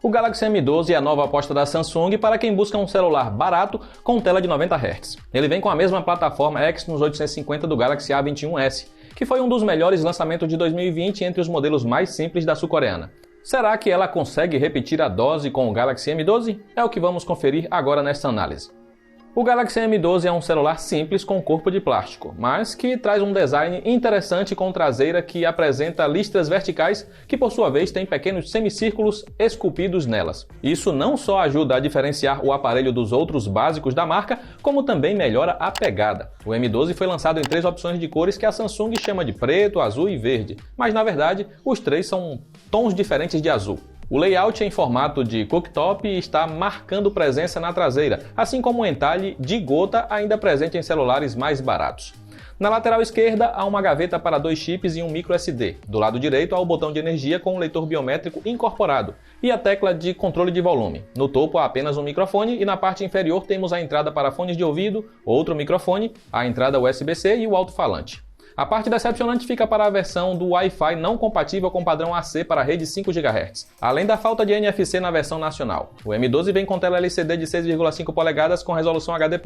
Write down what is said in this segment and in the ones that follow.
O Galaxy M12 é a nova aposta da Samsung para quem busca um celular barato com tela de 90 Hz. Ele vem com a mesma plataforma Exynos 850 do Galaxy A21s, que foi um dos melhores lançamentos de 2020 entre os modelos mais simples da sul-coreana. Será que ela consegue repetir a dose com o Galaxy M12? É o que vamos conferir agora nesta análise. O Galaxy M12 é um celular simples com corpo de plástico, mas que traz um design interessante com traseira que apresenta listras verticais que por sua vez tem pequenos semicírculos esculpidos nelas. Isso não só ajuda a diferenciar o aparelho dos outros básicos da marca, como também melhora a pegada. O M12 foi lançado em 3 opções de cores que a Samsung chama de preto, azul e verde, mas na verdade os 3 são tons diferentes de azul. O layout em formato de cooktop está marcando presença na traseira, assim como um entalhe de gota ainda presente em celulares mais baratos. Na lateral esquerda há uma gaveta para 2 chips e um micro SD. Do lado direito há o botão de energia com um leitor biométrico incorporado e a tecla de controle de volume. No topo há apenas um microfone e na parte inferior temos a entrada para fones de ouvido, outro microfone, a entrada USB-C e o alto-falante. A parte decepcionante fica para a versão do Wi-Fi não compatível com padrão AC para rede 5 GHz, além da falta de NFC na versão nacional. O M12 vem com tela LCD de 6,5 polegadas com resolução HD+.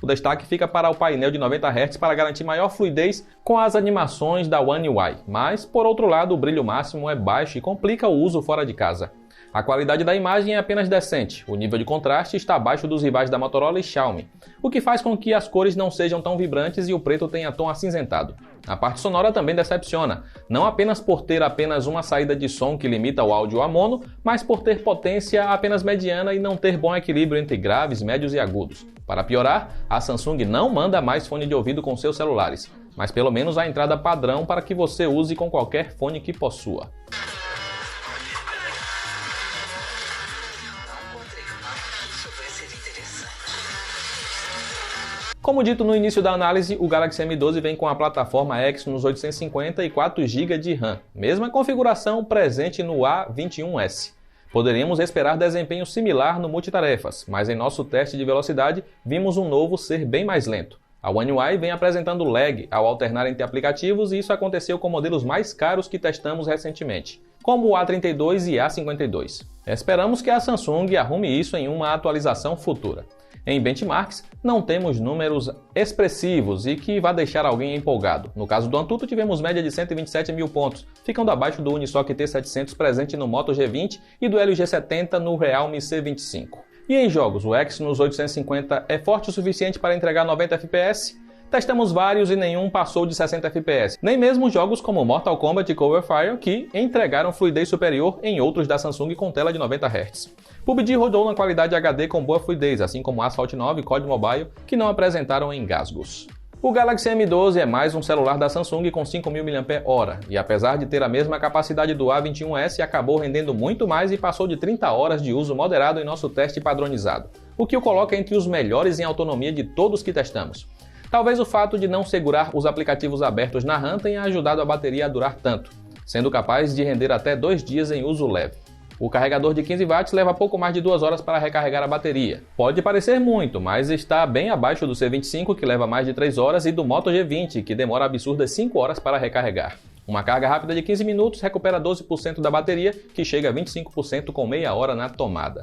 O destaque fica para o painel de 90 Hz para garantir maior fluidez com as animações da One UI, mas, por outro lado, o brilho máximo é baixo e complica o uso fora de casa. A qualidade da imagem é apenas decente, o nível de contraste está abaixo dos rivais da Motorola e Xiaomi, o que faz com que as cores não sejam tão vibrantes e o preto tenha tom acinzentado. A parte sonora também decepciona, não apenas por ter apenas uma saída de som que limita o áudio a mono, mas por ter potência apenas mediana e não ter bom equilíbrio entre graves, médios e agudos. Para piorar, a Samsung não manda mais fone de ouvido com seus celulares, mas pelo menos a entrada padrão para que você use com qualquer fone que possua. Como dito no início da análise, o Galaxy M12 vem com a plataforma Exynos 850 e 4 GB de RAM, mesma configuração presente no A21s. Poderíamos esperar desempenho similar no multitarefas, mas em nosso teste de velocidade vimos um novo ser bem mais lento. A One UI vem apresentando lag ao alternar entre aplicativos e isso aconteceu com modelos mais caros que testamos recentemente, como o A32 e A52. Esperamos que a Samsung arrume isso em uma atualização futura. Em benchmarks, não temos números expressivos e que vá deixar alguém empolgado. No caso do Antutu, tivemos média de 127 mil pontos, ficando abaixo do Unisoc T700 presente no Moto G20 e do Helio G70 no Realme C25. E em jogos, o Exynos 850 é forte o suficiente para entregar 90 FPS? Testamos vários e nenhum passou de 60 FPS, nem mesmo jogos como Mortal Kombat e Cover Fire, que entregaram fluidez superior em outros da Samsung com tela de 90 Hz. PUBG rodou na qualidade HD com boa fluidez, assim como Asphalt 9 e COD Mobile, que não apresentaram engasgos. O Galaxy M12 é mais um celular da Samsung com 5.000 mAh, e apesar de ter a mesma capacidade do A21s, acabou rendendo muito mais e passou de 30 horas de uso moderado em nosso teste padronizado, o que o coloca entre os melhores em autonomia de todos que testamos. Talvez o fato de não segurar os aplicativos abertos na RAM tenha ajudado a bateria a durar tanto, sendo capaz de render até 2 dias em uso leve. O carregador de 15 watts leva pouco mais de 2 horas para recarregar a bateria. Pode parecer muito, mas está bem abaixo do C25, que leva mais de 3 horas, e do Moto G20, que demora absurdas 5 horas para recarregar. Uma carga rápida de 15 minutos recupera 12% da bateria, que chega a 25% com meia hora na tomada.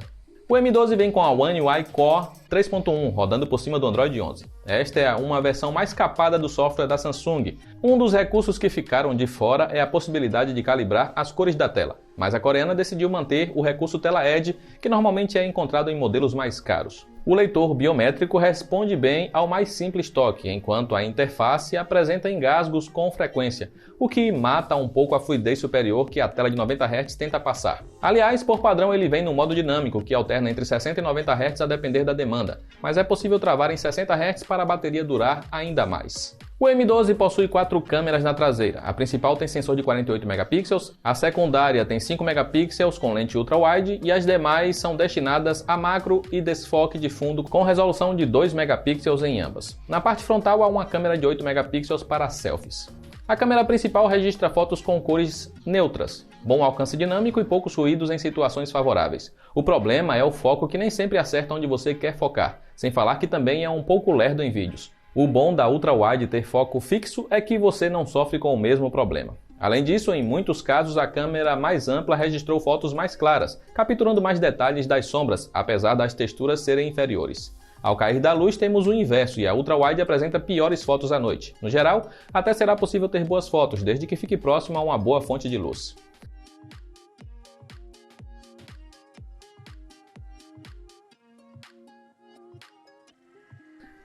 O M12 vem com a One UI Core 3.1 rodando por cima do Android 11. Esta é uma versão mais capada do software da Samsung. Um dos recursos que ficaram de fora é a possibilidade de calibrar as cores da tela, mas a coreana decidiu manter o recurso Tela Edge, que normalmente é encontrado em modelos mais caros. O leitor biométrico responde bem ao mais simples toque, enquanto a interface apresenta engasgos com frequência, o que mata um pouco a fluidez superior que a tela de 90 Hz tenta passar. Aliás, por padrão ele vem no modo dinâmico, que alterna entre 60 e 90 Hz a depender da demanda, mas é possível travar em 60 Hz para a bateria durar ainda mais. O M12 possui 4 câmeras na traseira. A principal tem sensor de 48 megapixels, a secundária tem 5 megapixels com lente ultra-wide e as demais são destinadas a macro e desfoque de fundo com resolução de 2 megapixels em ambas. Na parte frontal há uma câmera de 8 megapixels para selfies. A câmera principal registra fotos com cores neutras, bom alcance dinâmico e poucos ruídos em situações favoráveis. O problema é o foco, que nem sempre acerta onde você quer focar, sem falar que também é um pouco lerdo em vídeos. O bom da ultra-wide ter foco fixo é que você não sofre com o mesmo problema. Além disso, em muitos casos a câmera mais ampla registrou fotos mais claras, capturando mais detalhes das sombras, apesar das texturas serem inferiores. Ao cair da luz temos o inverso e a ultra-wide apresenta piores fotos à noite. No geral, até será possível ter boas fotos, desde que fique próximo a uma boa fonte de luz.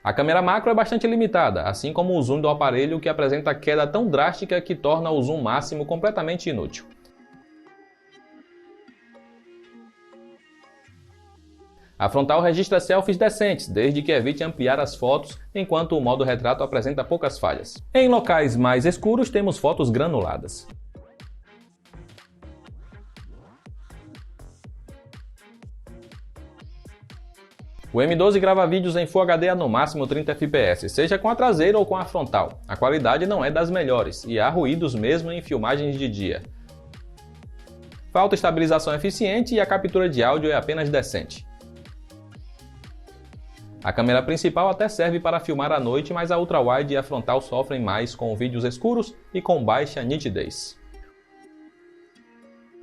A câmera macro é bastante limitada, assim como o zoom do aparelho, que apresenta queda tão drástica que torna o zoom máximo completamente inútil. A frontal registra selfies decentes, desde que evite ampliar as fotos, enquanto o modo retrato apresenta poucas falhas. Em locais mais escuros temos fotos granuladas. O M12 grava vídeos em Full HD a no máximo 30 fps, seja com a traseira ou com a frontal. A qualidade não é das melhores, e há ruídos mesmo em filmagens de dia. Falta estabilização eficiente e a captura de áudio é apenas decente. A câmera principal até serve para filmar à noite, mas a ultra-wide e a frontal sofrem mais com vídeos escuros e com baixa nitidez.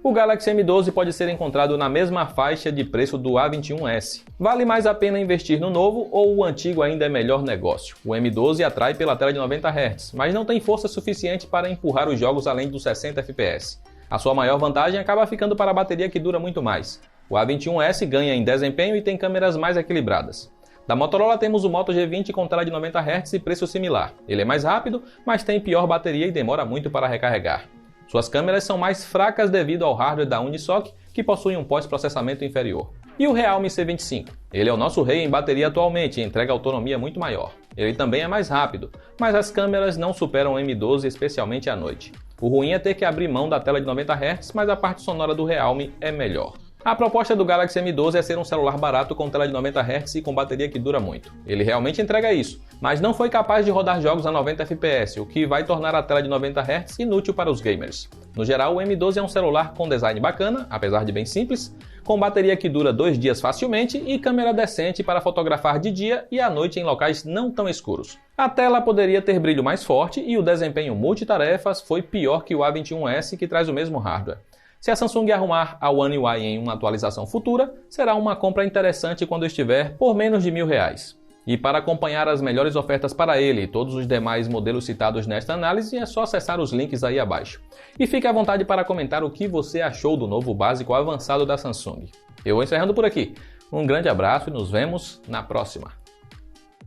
O Galaxy M12 pode ser encontrado na mesma faixa de preço do A21s. Vale mais a pena investir no novo ou o antigo ainda é melhor negócio? O M12 atrai pela tela de 90 Hz, mas não tem força suficiente para empurrar os jogos além dos 60 fps. A sua maior vantagem acaba ficando para a bateria, que dura muito mais. O A21s ganha em desempenho e tem câmeras mais equilibradas. Da Motorola temos o Moto G20 com tela de 90 Hz e preço similar. Ele é mais rápido, mas tem pior bateria e demora muito para recarregar. Suas câmeras são mais fracas devido ao hardware da Unisoc, que possui um pós-processamento inferior. E o Realme C25? Ele é o nosso rei em bateria atualmente e entrega autonomia muito maior. Ele também é mais rápido, mas as câmeras não superam o M12, especialmente à noite. O ruim é ter que abrir mão da tela de 90 Hz, mas a parte sonora do Realme é melhor. A proposta do Galaxy M12 é ser um celular barato com tela de 90 Hz e com bateria que dura muito. Ele realmente entrega isso, mas não foi capaz de rodar jogos a 90 fps, o que vai tornar a tela de 90 Hz inútil para os gamers. No geral, o M12 é um celular com design bacana, apesar de bem simples, com bateria que dura 2 dias facilmente e câmera decente para fotografar de dia e à noite em locais não tão escuros. A tela poderia ter brilho mais forte e o desempenho multitarefas foi pior que o A21s, que traz o mesmo hardware. Se a Samsung arrumar a One UI em uma atualização futura, será uma compra interessante quando estiver por menos de R$1.000. E para acompanhar as melhores ofertas para ele e todos os demais modelos citados nesta análise, é só acessar os links aí abaixo. E fique à vontade para comentar o que você achou do novo básico avançado da Samsung. Eu vou encerrando por aqui. Um grande abraço e nos vemos na próxima.